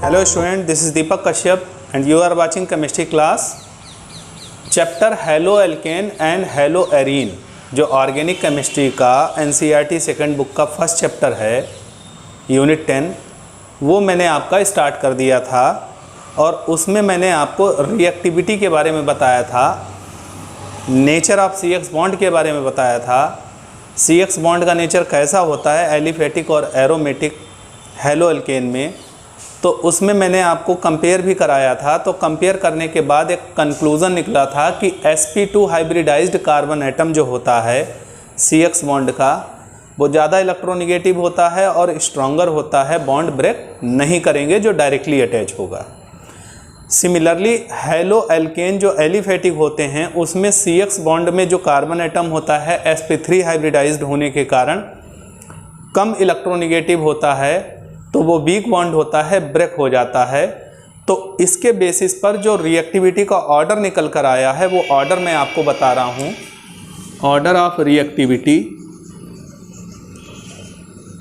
Hello student, this is Deepak Kashyap and you are watching chemistry class. Chapter haloalkane and haloarene जो organic chemistry का NCERT second book का first chapter है unit 10, वो मैंने आपका start कर दिया था और उसमें मैंने आपको रिएक्टिविटी के बारे में बताया था, नेचर ऑफ CX बॉन्ड के बारे में बताया था, CX बॉन्ड का नेचर कैसा होता है एलिफेटिक और एरोमेटिक हेलोएल्केन में। तो उसमें मैंने आपको कंपेयर भी कराया था। तो कंपेयर करने के बाद एक कंक्लूज़न निकला था कि sp2 हाइब्रिडाइज्ड कार्बन एटम जो होता है CX बॉन्ड का, वो ज़्यादा इलेक्ट्रोनिगेटिव होता है और स्ट्रॉन्गर होता है, बॉन्ड ब्रेक नहीं करेंगे जो डायरेक्टली अटैच होगा। सिमिलरली हेलोएल्केन जो एलिफेटिक होते हैं उसमें CX बॉन्ड में जो कार्बन एटम होता है sp3 हाइब्रिडाइज्ड होने के कारण कम इलेक्ट्रोनिगेटिव होता है, तो वो वीक बॉन्ड होता है, ब्रेक हो जाता है। तो इसके बेसिस पर जो रिएक्टिविटी का ऑर्डर निकल कर आया है वो ऑर्डर मैं आपको बता रहा हूँ। ऑर्डर ऑफ रिएक्टिविटी,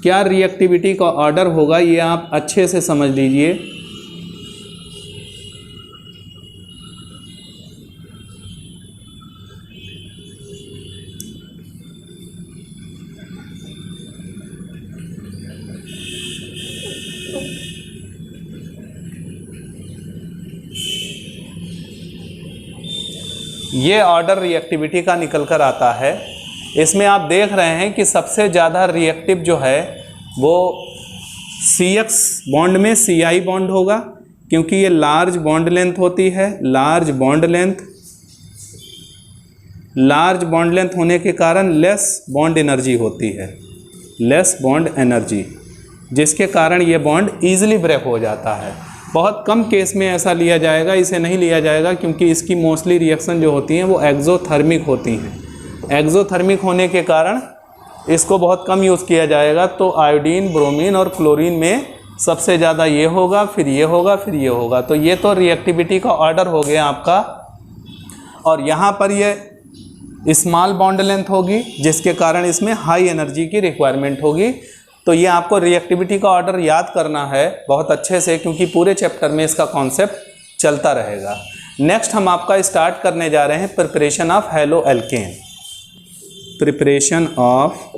क्या रिएक्टिविटी का ऑर्डर होगा ये आप अच्छे से समझ लीजिए। ये ऑर्डर रिएक्टिविटी का निकल कर आता है। इसमें आप देख रहे हैं कि सबसे ज़्यादा रिएक्टिव जो है वो CX बॉन्ड में CI बॉन्ड होगा, क्योंकि ये लार्ज बॉन्ड लेंथ होती है। लार्ज बॉन्ड लेंथ होने के कारण लेस बॉन्ड एनर्जी होती है, लेस बॉन्ड एनर्जी, जिसके कारण ये बॉन्ड ईजिली ब्रेक हो जाता है। बहुत कम केस में ऐसा लिया जाएगा, इसे नहीं लिया जाएगा क्योंकि इसकी मोस्टली रिएक्शन जो होती हैं वो एक्सोथर्मिक होती हैं। एक्सोथर्मिक होने के कारण इसको बहुत कम यूज़ किया जाएगा। तो आयोडीन, ब्रोमीन और क्लोरीन में सबसे ज़्यादा ये होगा, फिर ये होगा, फिर ये होगा। तो ये तो रिएक्टिविटी का ऑर्डर हो गया आपका। और यहाँ पर ये स्मॉल बॉन्ड लेंथ होगी जिसके कारण इसमें हाई एनर्जी की रिक्वायरमेंट होगी। तो ये आपको रिएक्टिविटी का ऑर्डर याद करना है बहुत अच्छे से, क्योंकि पूरे चैप्टर में इसका कॉन्सेप्ट चलता रहेगा। नेक्स्ट हम आपका स्टार्ट करने जा रहे हैं preparation of haloalkane. Preparation of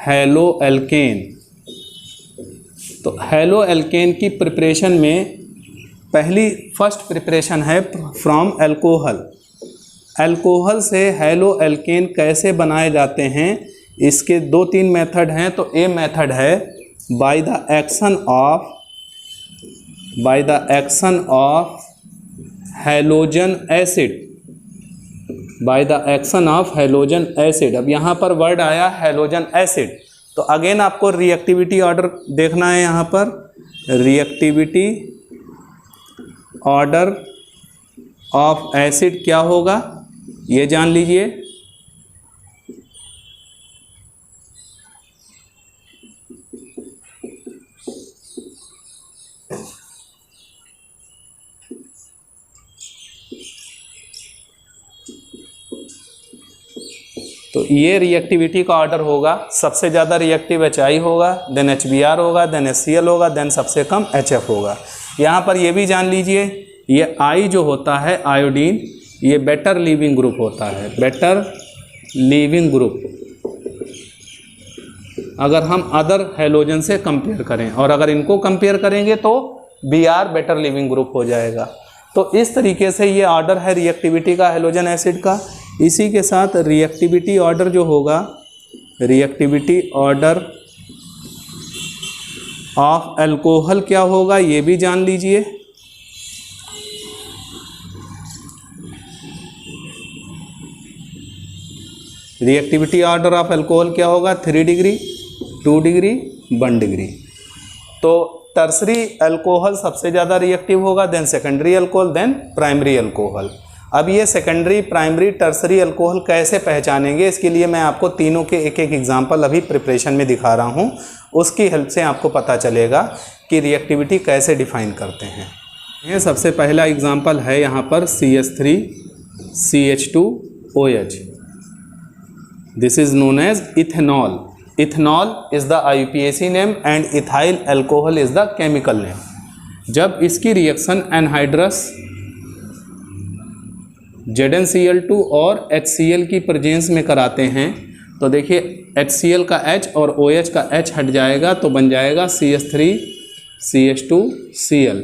haloalkane. तो हेलोएल्केन की प्रिपरेशन में फर्स्ट प्रिपरेशन है फ्रॉम अल्कोहल। अल्कोहल से हेलोएल्केन कैसे बनाए जाते हैं, इसके 2-3 मेथड हैं। तो ए मेथड है by the action of halogen acid, by the action of halogen acid. अब यहाँ पर वर्ड आया हैलोजन एसिड, तो अगेन आपको रिएक्टिविटी ऑर्डर देखना है। यहाँ पर रिएक्टिविटी ऑर्डर ऑफ एसिड क्या होगा ये जान लीजिए। तो ये रिएक्टिविटी का ऑर्डर होगा। सबसे ज़्यादा रिएक्टिव HI होगा, देन HBr होगा, देन HCl होगा, देन सबसे कम HF होगा। यहाँ पर ये भी जान लीजिए, ये I जो होता है आयोडीन, ये बेटर लीविंग ग्रुप होता है, बेटर लीविंग ग्रुप अगर हम अदर हेलोजन से कंपेयर करें, और अगर इनको कंपेयर करेंगे तो Br बेटर लीविंग ग्रुप हो जाएगा। तो इस तरीके से ये ऑर्डर है रिएक्टिविटी का हेलोजन एसिड का। इसी के साथ रिएक्टिविटी ऑर्डर जो होगा, रिएक्टिविटी ऑर्डर ऑफ अल्कोहल क्या होगा ये भी जान लीजिए। रिएक्टिविटी ऑर्डर ऑफ अल्कोहल क्या होगा, 3 डिग्री, 2 डिग्री, 1 डिग्री। तो टर्सरी अल्कोहल सबसे ज़्यादा रिएक्टिव होगा, then secondary alcohol, then primary alcohol. अब ये सेकेंडरी, प्राइमरी, टर्सरी अल्कोहल कैसे पहचानेंगे, इसके लिए मैं आपको तीनों के एक एक एग्जाम्पल अभी प्रिपरेशन में दिखा रहा हूँ। उसकी हेल्प से आपको पता चलेगा कि रिएक्टिविटी कैसे डिफाइन करते हैं। ये सबसे पहला एग्जाम्पल है यहाँ पर CH3 CH2OH, this is known as ethanol. Ethanol is the IUPAC name and ethyl alcohol is the chemical name. जब इसकी रिएक्शन एनहाइड्रस ZnCl2 और HCl की प्रेजेंस में कराते हैं तो देखिए HCl का H और OH का H हट जाएगा तो बन जाएगा CH3CH2Cl,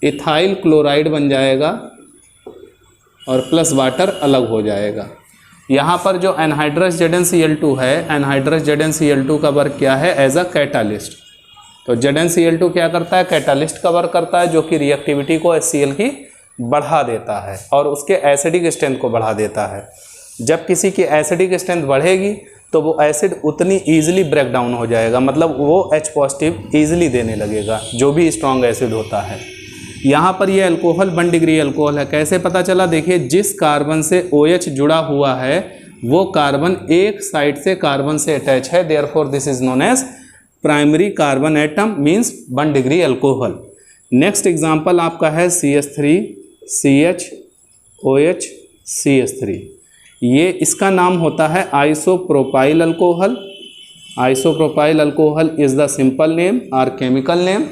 इथाइल क्लोराइड बन जाएगा और प्लस वाटर अलग हो जाएगा। यहाँ पर जो एनहाइड्रस ZnCl2 है, एनहाइड्रस ZnCl2 का वर्क क्या है? As a catalyst. तो ZnCl2 क्या करता है? कैटालिस्ट का वर्क करता है, जो कि रिएक्टिविटी को HCl की बढ़ा देता है और उसके एसिडिक स्ट्रेंथ को बढ़ा देता है। जब किसी की एसिडिक स्ट्रेंथ बढ़ेगी तो वो एसिड उतनी ईजिली ब्रेक डाउन हो जाएगा, मतलब वो H पॉजिटिव ईजिली देने लगेगा, जो भी स्ट्रॉन्ग एसिड होता है। यहाँ पर ये अल्कोहल 1 डिग्री अल्कोहल है। कैसे पता चला? देखिए, जिस कार्बन से OH जुड़ा हुआ है वो कार्बन एक साइड से कार्बन से अटैच है, therefore this is known as primary carbon atom, means 1 degree alcohol. Next example आपका है CH3CHOH CH3। ये इसका नाम होता है isopropyl alcohol. Isopropyl alcohol is the simple name और केमिकल नेम,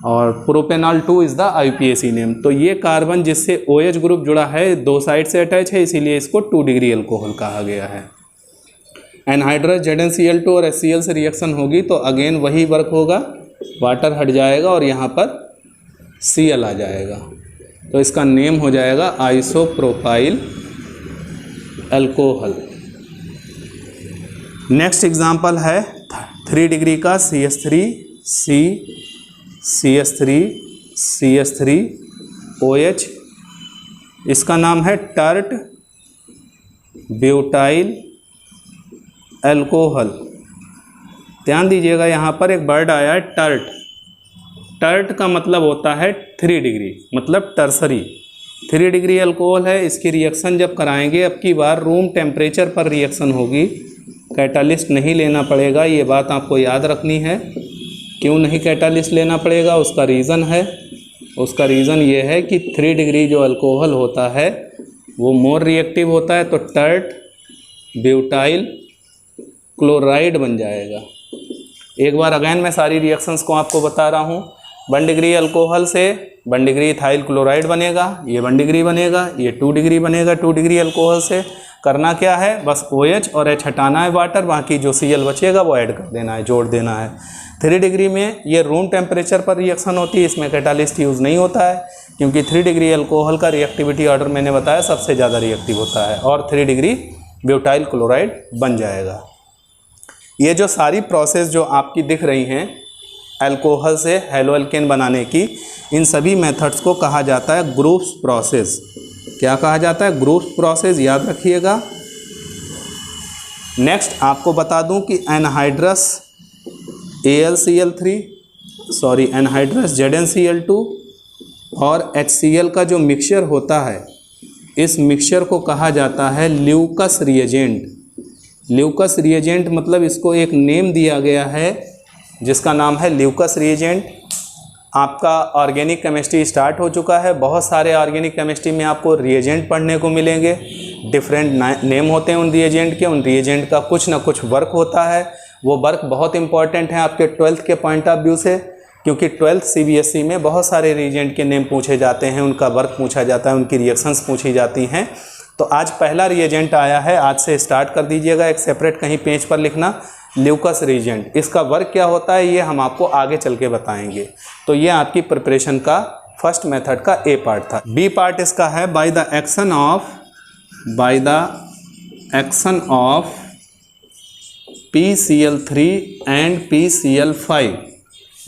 और propanol 2 is the IUPAC name. तो ये कार्बन जिससे OH ग्रुप जुड़ा है दो साइड से अटैच है, इसीलिए इसको 2 डिग्री अल्कोहल कहा गया है। एनहाइड्रस ZnCl2 और HCl से रिएक्शन होगी तो अगेन वही वर्क होगा, वाटर हट जाएगा और यहाँ पर Cl आ जाएगा, तो इसका नेम हो जाएगा आइसोप्रोपाइल अल्कोहल। नेक्स्ट एग्जाम्पल है 3 डिग्री का CH3CH3CH3OH। इसका नाम है टर्ट ब्यूटाइल अल्कोहल। ध्यान दीजिएगा, यहाँ पर एक वर्ड आया है टर्ट। टर्ट का मतलब होता है 3 डिग्री, मतलब टर्सरी। 3 डिग्री अल्कोहल है। इसकी रिएक्शन जब कराएंगे, अब की बार रूम टेम्परेचर पर रिएक्शन होगी, कैटालिस्ट नहीं लेना पड़ेगा। ये बात आपको याद रखनी है। क्यों नहीं कैटालिस्ट लेना पड़ेगा? उसका रीज़न है। उसका रीज़न ये है कि 3 डिग्री जो अल्कोहल होता है वो मोर रिएक्टिव होता है, तो टर्ट ब्यूटाइल क्लोराइड बन जाएगा। एक बार अगेन मैं सारी रिएक्शंस को आपको बता रहा हूँ। 1 डिग्री अल्कोहल से 1 डिग्री इथाइल क्लोराइड बनेगा, ये 1 डिग्री बनेगा, ये 2 डिग्री बनेगा। 2 डिग्री अल्कोहल से करना क्या है? बस OH और H हटाना है वाटर, बाकी जो Cl बचेगा वो ऐड कर देना है, जोड़ देना है। 3 डिग्री में ये रूम टेम्परेचर पर रिएक्शन होती है, इसमें कैटालिस्ट यूज़ नहीं होता है, क्योंकि 3 डिग्री अल्कोहल का रिएक्टिविटी ऑर्डर मैंने बताया सबसे ज़्यादा रिएक्टिव होता है, और 3 डिग्री ब्यूटाइल क्लोराइड बन जाएगा। ये जो सारी प्रोसेस जो आपकी दिख रही हैं अल्कोहल से हेलो एल्केन बनाने की, इन सभी मेथड्स को कहा जाता है ग्रुप्स प्रोसेस। क्या कहा जाता है? ग्रुप्स प्रोसेस, याद रखिएगा। नेक्स्ट आपको बता दूं कि एनहाइड्रस एनहाइड्रस ZnCl2 और HCl का जो मिक्सचर होता है, इस मिक्सचर को कहा जाता है ल्यूकस रिएजेंट। ल्यूकस रिएजेंट मतलब इसको एक नेम दिया गया है जिसका नाम है ल्यूकस रिएजेंट। आपका ऑर्गेनिक केमिस्ट्री स्टार्ट हो चुका है। बहुत सारे ऑर्गेनिक केमिस्ट्री में आपको रिएजेंट पढ़ने को मिलेंगे। डिफरेंट नेम होते हैं उन रिएजेंट के। उन रिएजेंट का कुछ ना कुछ वर्क होता है। वो वर्क बहुत इंपॉर्टेंट है आपके 12th के पॉइंट ऑफ व्यू से, क्योंकि 12th CBSE में बहुत सारे रिएजेंट के नेम पूछे जाते हैं, उनका वर्क पूछा जाता है, उनकी रिएक्शंस पूछी जाती हैं। तो आज पहला रिएजेंट आया है, आज से स्टार्ट कर दीजिएगा। एक सेपरेट कहीं पेज पर लिखना, ल्यूकस रिएजेंट। इसका वर्क क्या होता है ये हम आपको आगे चल के बताएंगे। तो ये आपकी प्रिपरेशन का फर्स्ट मेथड का A पार्ट था। B पार्ट इसका है by the action of PCl3 and PCl5।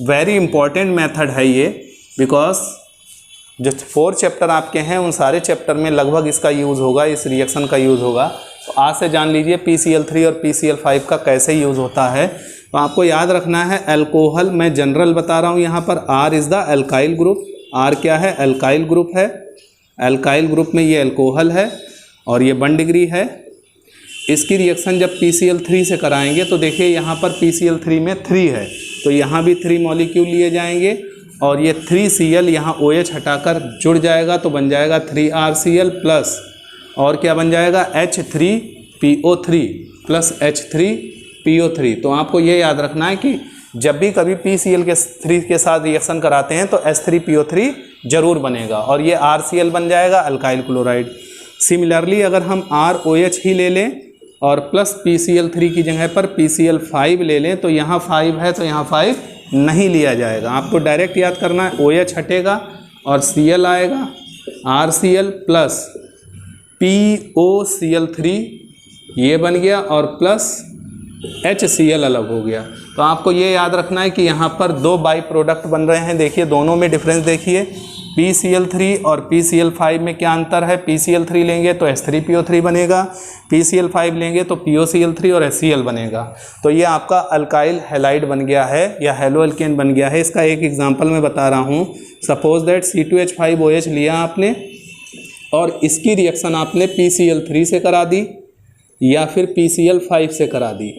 Very important method है ये, बिकॉज जो 4 चैप्टर आपके हैं उन सारे चैप्टर में लगभग इसका यूज़ होगा, इस रिएक्शन का यूज़ होगा। तो आज से जान लीजिए PCl3 और PCl5 का कैसे यूज़ होता है। तो आपको याद रखना है, अल्कोहल मैं जनरल बता रहा हूँ यहाँ पर। R is the alkyl group. R क्या है? अल्काइल ग्रुप है। अल्काइल ग्रुप में ये अल्कोहल है और ये 1 डिग्री है। इसकी रिएक्शन जब PCl3 से कराएंगे तो देखिए यहाँ पर PCl3 में 3 है, तो यहाँ भी 3 मॉलिक्यूल लिए जाएंगे और ये 3Cl यहाँ OH हटाकर जुड़ जाएगा तो बन जाएगा 3RCl प्लस और क्या बन जाएगा H3PO3 प्लस H3 PO3। तो आपको ये याद रखना है कि जब भी कभी PCl3 के साथ रिएक्शन कराते हैं तो H3PO3 जरूर बनेगा और ये RCl बन जाएगा, अल्काइल क्लोराइड। सिमिलरली अगर हम ROH ही ले लें और प्लस PCl3 की जगह पर PCl5 ले लें तो यहाँ 5 है तो यहाँ 5 नहीं लिया जाएगा। आपको डायरेक्ट याद करना है, OH हटेगा और Cl आएगा, RCl प्लस POCl3 ये बन गया और प्लस HCl अलग हो गया। तो आपको ये याद रखना है कि यहाँ पर दो बाई प्रोडक्ट बन रहे हैं। देखिए दोनों में डिफरेंस देखिए, PCl3 और PCl5 में क्या अंतर है। PCl3 लेंगे तो H3PO3 बनेगा, PCl5 लेंगे तो POCl3 और HCl बनेगा। तो ये आपका अल्काइल हैलाइड बन गया है या हैलो एल्केन बन गया है। इसका एक एग्जांपल मैं बता रहा हूँ। सपोज दैट C2H5OH लिया आपने और इसकी रिएक्शन आपने PCl3 से करा दी या फिर PCl5 से करा दी।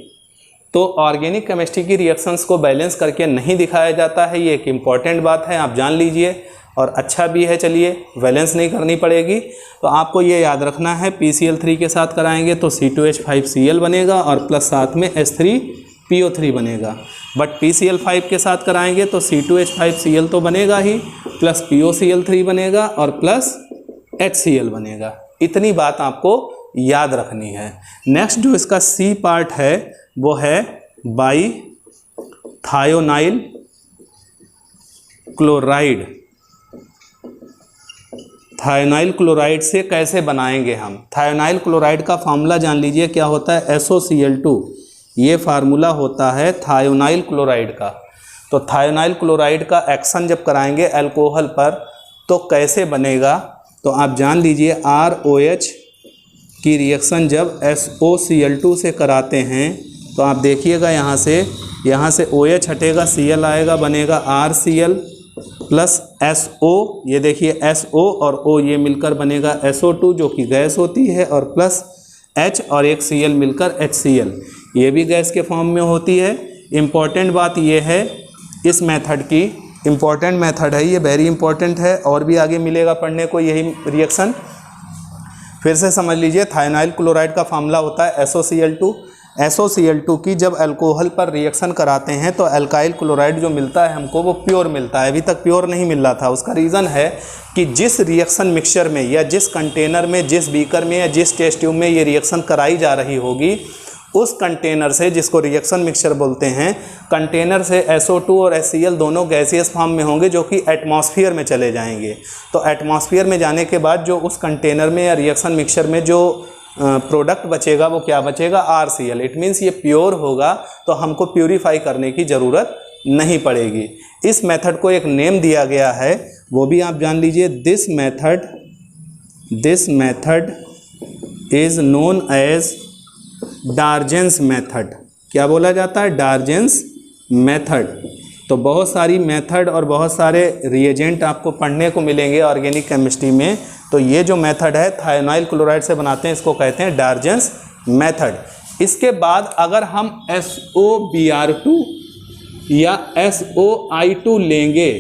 तो ऑर्गेनिक केमिस्ट्री की रिएक्शंस को बैलेंस करके नहीं दिखाया जाता है, ये एक इम्पॉर्टेंट बात है, आप जान लीजिए। और अच्छा भी है, चलिए बैलेंस नहीं करनी पड़ेगी। तो आपको ये याद रखना है, PCl3 के साथ कराएंगे तो C2H5Cl बनेगा और प्लस साथ में H3PO3 बनेगा। बट PCl5 के साथ कराएंगे तो C2H5Cl तो बनेगा ही, प्लस POCl3 बनेगा और प्लस HCl बनेगा। इतनी बात आपको याद रखनी है। नेक्स्ट जो इसका C पार्ट है वो है by thionyl chloride. Thionyl chloride से कैसे बनाएंगे हम। थायोनाइल क्लोराइड का फार्मूला जान लीजिए क्या होता है, SOCl2। ये फार्मूला होता है थायोनाइल क्लोराइड का। तो थायोनाइल क्लोराइड का एक्शन जब कराएंगे अल्कोहल पर तो कैसे बनेगा, तो आप जान लीजिए ROH की रिएक्शन जब SOCl2 से कराते हैं तो आप देखिएगा यहाँ से OH हटेगा, Cl आएगा, बनेगा RCl प्लस SO। ये देखिए SO और O ये मिलकर बनेगा SO2 जो कि गैस होती है, और प्लस H और एक Cl मिलकर HCl, ये भी गैस के फॉर्म में होती है। इम्पॉर्टेंट बात ये है इस मेथड की, इम्पॉर्टेंट मेथड है ये, वेरी इंपॉर्टेंट है और भी आगे मिलेगा पढ़ने को यही रिएक्शन। फिर से समझ लीजिए, थायोनाइल क्लोराइड का फार्मूला होता है SOCl2। SOCl2 की जब अल्कोहल पर रिएक्शन कराते हैं तो अल्काइल क्लोराइड जो मिलता है हमको वो प्योर मिलता है। अभी तक प्योर नहीं मिल रहा था। उसका रीज़न है कि जिस रिएक्शन मिक्सचर में या जिस कंटेनर में, जिस बीकर में या जिस टेस्ट ट्यूब में ये रिएक्शन कराई जा रही होगी, उस कंटेनर से, जिसको रिएक्शन मिक्सचर बोलते हैं, कंटेनर से SO2 और HCl दोनों गैसियस फॉर्म में होंगे जो कि एटमॉस्फेयर में चले जाएंगे। तो एटमॉस्फेयर में जाने के बाद जो उस कंटेनर में या रिएक्शन मिक्सचर में जो प्रोडक्ट बचेगा वो क्या बचेगा, RCl। इट मीन्स ये प्योर होगा तो हमको प्यूरीफाई करने की ज़रूरत नहीं पड़ेगी। इस मेथड को एक नेम दिया गया है, वो भी आप जान लीजिए। This method is known as Darzens method. क्या बोला जाता है, डार्जेंस मेथड। तो बहुत सारी मेथड और बहुत सारे रिएजेंट आपको पढ़ने को मिलेंगे ऑर्गेनिक केमिस्ट्री में। तो ये जो मेथड है थायोनाइल क्लोराइड से बनाते हैं, इसको कहते हैं डार्जेंस मेथड। इसके बाद अगर हम SOBr2 या SOI2 लेंगे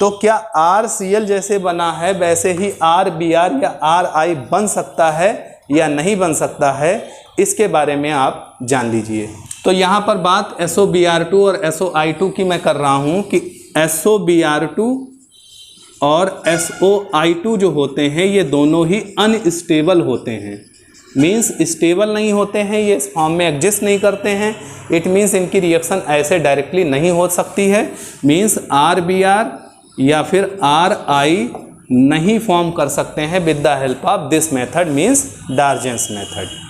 तो क्या RCl जैसे बना है वैसे ही RBr या RI बन सकता है या नहीं बन सकता है, इसके बारे में आप जान लीजिए। तो यहाँ पर बात SOBr2 और SOI2 की मैं कर रहा हूँ कि SOBr2 और SOI2 जो होते हैं ये दोनों ही अनस्टेबल होते हैं। मीन्स स्टेबल नहीं होते हैं, ये इस फॉर्म में एग्जिस्ट नहीं करते हैं। इट मीन्स इनकी रिएक्शन ऐसे डायरेक्टली नहीं हो सकती है। मीन्स RBr या फिर RI नहीं फॉर्म कर सकते हैं with the help of this method, means डार्जेंस method.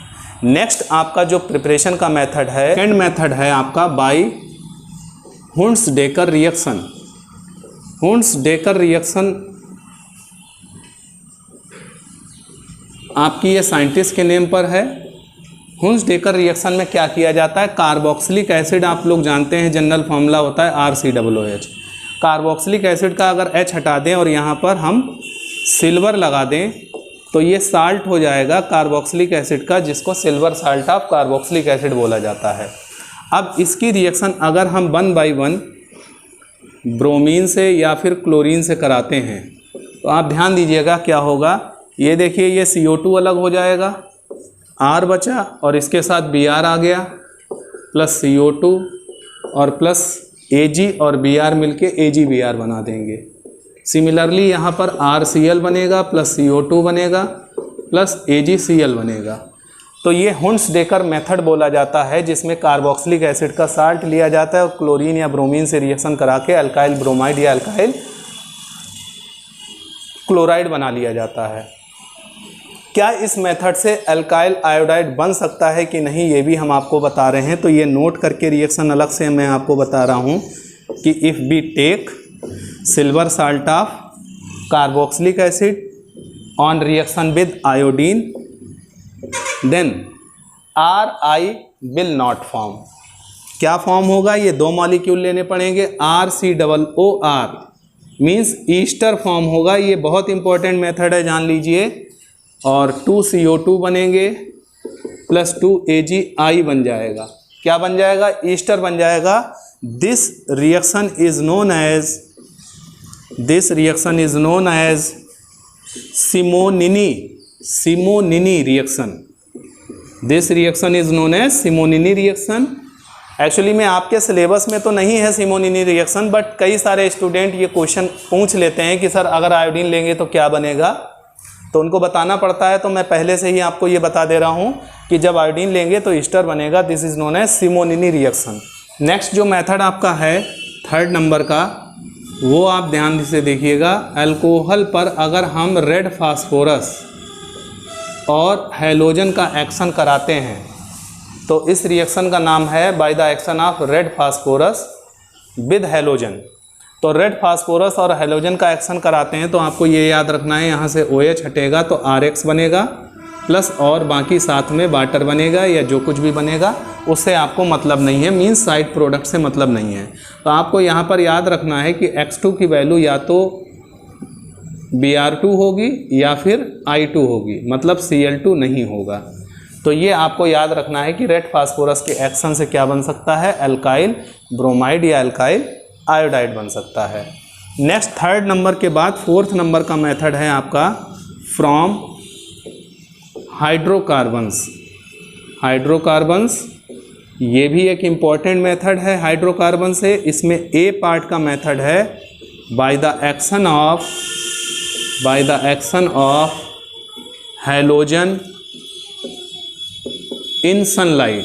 Next आपका जो प्रिपरेशन का मेथड है, सेकेंड मेथड है आपका बाई हुंट्स-डेकर रिएक्शन। हुंट्स-डेकर रिएक्शन आपकी ये साइंटिस्ट के नेम पर है। हुंट्स-डेकर रिएक्शन में क्या किया जाता है, कार्बोक्सिलिक एसिड आप लोग जानते हैं, जनरल फॉर्मूला होता है RCOOH। कार्बोक्सिलिक एसिड का अगर H हटा दें और यहाँ पर हम सिल्वर लगा दें तो ये साल्ट हो जाएगा कार्बोक्सिलिक एसिड का, जिसको silver salt of carboxylic acid बोला जाता है। अब इसकी रिएक्शन अगर हम 1 by 1 ब्रोमीन से या फिर क्लोरीन से कराते हैं तो आप ध्यान दीजिएगा क्या होगा। ये देखिए, ये CO2 अलग हो जाएगा, R बचा और इसके साथ Br आ गया, प्लस CO2 और प्लस Ag और Br मिलके AgBr बना देंगे। सिमिलरली यहाँ पर RCl बनेगा प्लस CO2 बनेगा प्लस AgCl बनेगा। तो ये हुंस डेकर मेथड बोला जाता है, जिसमें कार्बोक्सिलिक एसिड का साल्ट लिया जाता है और क्लोरीन या ब्रोमीन से रिएक्शन करा के अल्काइल ब्रोमाइड या अल्काइल क्लोराइड बना लिया जाता है। क्या इस मेथड से अल्काइल आयोडाइड बन सकता है कि नहीं, ये भी हम आपको बता रहे हैं। तो ये नोट करके रिएक्शन अलग से मैं आपको बता रहा हूँ कि if we take silver salt of carboxylic acid on reaction with iodine then Ri will not form. क्या फॉर्म होगा, ये दो मॉलिक्यूल लेने पड़ेंगे, RCOOR मीन्स ईस्टर फॉर्म होगा। ये बहुत इंपॉर्टेंट मेथड है, जान लीजिए। और 2CO2 बनेंगे प्लस 2AgI बन जाएगा। क्या बन जाएगा, ईस्टर बन जाएगा। This reaction is known as Simonini reaction. This reaction is known as Simonini reaction. Actually में आपके सिलेबस में तो नहीं है सिमोनिनी रिएक्शन, बट कई सारे स्टूडेंट ये क्वेश्चन पूछ लेते हैं कि सर अगर आयोडीन लेंगे तो क्या बनेगा, तो उनको बताना पड़ता है। तो मैं पहले से ही आपको ये बता दे रहा हूँ कि जब आयोडीन लेंगे तो ईस्टर बनेगा। This is known as Simonini reaction. Next जो मेथड आपका है 3rd नंबर का, वो आप ध्यान से देखिएगा। अल्कोहल पर अगर हम रेड फास्फोरस और हैलोजन का एक्शन कराते हैं तो इस रिएक्शन का नाम है by the action of red phosphorus with halogen. तो रेड फास्फोरस और हैलोजन का एक्शन कराते हैं तो आपको ये याद रखना है, यहाँ से OH हटेगा तो RX बनेगा प्लस और बाकी साथ में वाटर बनेगा या जो कुछ भी बनेगा उससे आपको मतलब नहीं है, मीन्स साइड प्रोडक्ट से मतलब नहीं है। तो आपको यहाँ पर याद रखना है कि X2 की वैल्यू या तो Br2 होगी या फिर I2 होगी, मतलब Cl2 नहीं होगा। तो ये आपको याद रखना है कि रेड फास्फोरस के एक्शन से क्या बन सकता है, अल्काइल ब्रोमाइड या अल्काइल आयोडाइड बन सकता है। नेक्स्ट 3rd नंबर के बाद 4th नंबर का मेथड है आपका फ्रॉम हाइड्रोकार्बन्स। ये भी एक इम्पॉर्टेंट मेथड है हाइड्रोकार्बन से। इसमें A पार्ट का मेथड है by the action of halogen in sunlight.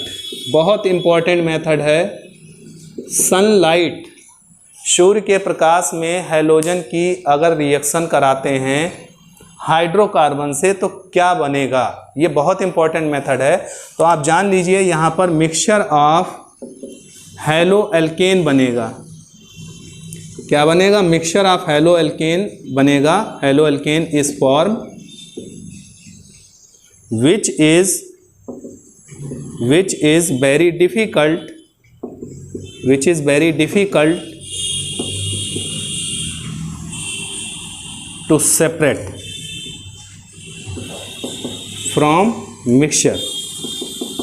बहुत इम्पॉर्टेंट मेथड है। सनलाइट, सूर्य के प्रकाश में हैलोजन की अगर रिएक्शन कराते हैं हाइड्रोकार्बन से तो क्या बनेगा, ये बहुत इंपॉर्टेंट मेथड है। तो आप जान लीजिए यहाँ पर मिक्सचर ऑफ हैलो एल्केन बनेगा। क्या बनेगा, मिक्सचर ऑफ हैलो एल्केन बनेगा। Haloalkane is form which is very difficult to separate from mixture.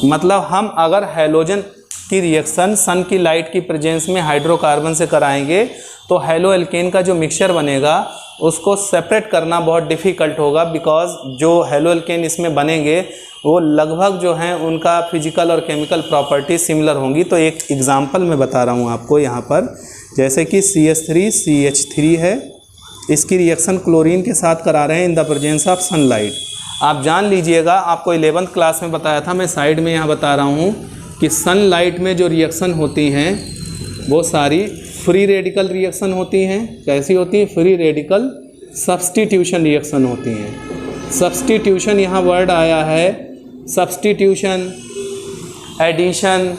मतलब हम अगर हैलोजन की रिएक्शन सन की लाइट की प्रेजेंस में हाइड्रोकार्बन से कराएंगे तो हैलो एल्केन का जो मिक्सचर बनेगा उसको सेपरेट करना बहुत डिफ़िकल्ट होगा, बिकॉज जो हैलो एल्केन इसमें बनेंगे वो लगभग जो हैं उनका फिजिकल और केमिकल प्रॉपर्टी सिमिलर होंगी। तो एक एग्जांपल मैं बता रहा हूँ आपको यहाँ पर, जैसे कि CH3CH3 है, इसकी रिएक्शन क्लोरीन के साथ करा रहे हैं in the presence of sunlight. आप जान लीजिएगा, आपको 11th क्लास में बताया था, मैं साइड में यहाँ बता रहा हूँ कि सनलाइट में जो रिएक्शन होती हैं वो सारी फ्री रेडिकल रिएक्शन होती हैं। कैसी होती है, फ्री रेडिकल सब्स्टिट्यूशन रिएक्शन होती हैं। सब्स्टिट्यूशन यहाँ वर्ड आया है, सब्स्टिट्यूशन, एडिशन,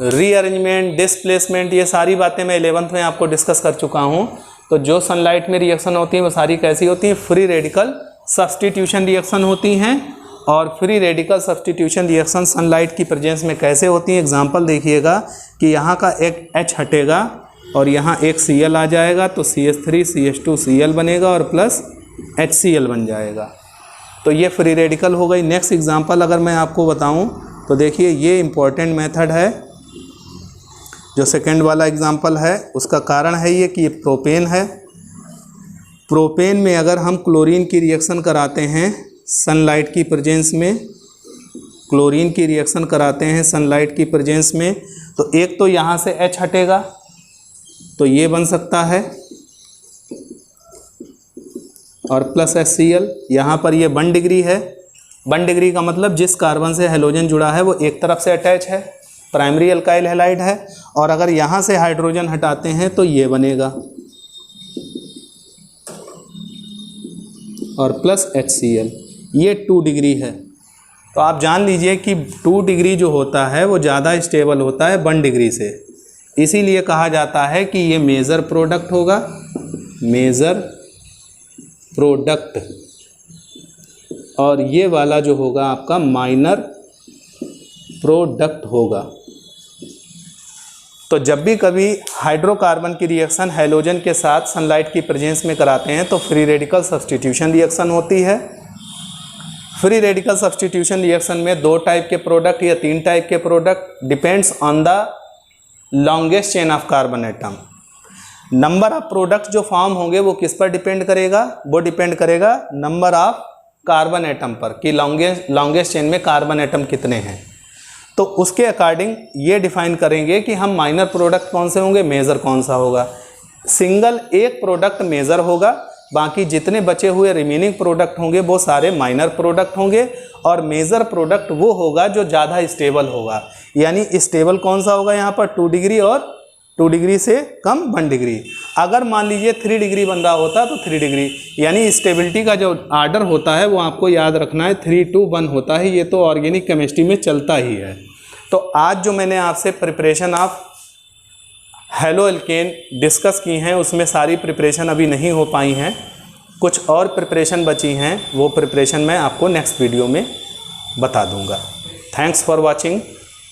रीअरेंजमेंट, डिस्प्लेसमेंट, ये सारी बातें मैं 11th में आपको डिस्कस कर चुका हूँ। तो जो सनलाइट में रिएक्शन होती हैं वो सारी कैसी होती हैं, फ्री रेडिकल सब्स्टिट्यूशन रिएक्शन होती हैं। और free radical substitution reaction sunlight की प्रेजेंस में कैसे होती हैं, एग्जांपल देखिएगा कि यहाँ का एक H हटेगा और यहाँ एक Cl आ जाएगा तो CH3CH2Cl बनेगा और प्लस HCl बन जाएगा। तो ये फ्री रेडिकल हो गई। नेक्स्ट एग्जांपल अगर मैं आपको बताऊं तो देखिए, ये इम्पॉर्टेंट मेथड है जो सेकंड वाला एग्जांपल है। उसका कारण है ये कि ये प्रोपेन है। प्रोपेन में अगर हम क्लोरीन की रिएक्शन कराते हैं सनलाइट की प्रेजेंस में क्लोरीन की रिएक्शन कराते हैं सनलाइट की प्रेजेंस में, तो एक तो यहाँ से H हटेगा तो ये बन सकता है और प्लस HCl। यहाँ पर ये 1 डिग्री है। 1 डिग्री का मतलब जिस कार्बन से हेलोजन जुड़ा है वो एक तरफ से अटैच है, प्राइमरी अल्काइल हैलाइड है। और अगर यहाँ से हाइड्रोजन हटाते हैं तो ये बनेगा और प्लस HCl। ये 2 डिग्री है। तो आप जान लीजिए कि 2 डिग्री जो होता है वो ज़्यादा स्टेबल होता है 1 डिग्री से, इसीलिए कहा जाता है कि ये मेजर प्रोडक्ट होगा, मेजर प्रोडक्ट। और ये वाला जो होगा आपका माइनर प्रोडक्ट होगा। तो जब भी कभी हाइड्रोकार्बन की रिएक्शन हैलोजन के साथ सनलाइट की प्रेजेंस में कराते हैं तो फ्री रेडिकल सब्स्टिट्यूशन रिएक्शन होती है। फ्री रेडिकल सब्स्टिट्यूशन रिएक्शन में 2 टाइप के प्रोडक्ट या 3 टाइप के product, depends on the longest chain of carbon atom. Number of product जो फॉर्म होंगे वो किस पर डिपेंड करेगा? वो डिपेंड करेगा नंबर ऑफ कार्बन एटम पर, कि लॉन्गेस्ट चेन में कार्बन एटम कितने हैं। तो उसके अकॉर्डिंग ये डिफाइन करेंगे कि हम माइनर प्रोडक्ट कौन से होंगे, मेजर कौन सा होगा। सिंगल एक प्रोडक्ट मेजर होगा, बाकी जितने बचे हुए रिमेनिंग प्रोडक्ट होंगे वो सारे माइनर प्रोडक्ट होंगे। और मेजर प्रोडक्ट वो होगा जो ज़्यादा स्टेबल होगा। यानी स्टेबल कौन सा होगा यहाँ पर? 2 डिग्री और 2 डिग्री से कम 1 डिग्री। अगर मान लीजिए 3 डिग्री बन रहा होता तो 3 डिग्री। यानी स्टेबिलिटी का जो आर्डर होता है वो आपको याद रखना है, 3 to 1 होता है। ये तो ऑर्गेनिक केमिस्ट्री में चलता ही है। तो आज जो मैंने आपसे preparation of halo alkane discuss की हैं उसमें सारी प्रिपरेशन अभी नहीं हो पाई हैं, कुछ और प्रिपरेशन बची हैं। वो प्रिपरेशन मैं आपको नेक्स्ट वीडियो में बता दूंगा। Thanks for watching.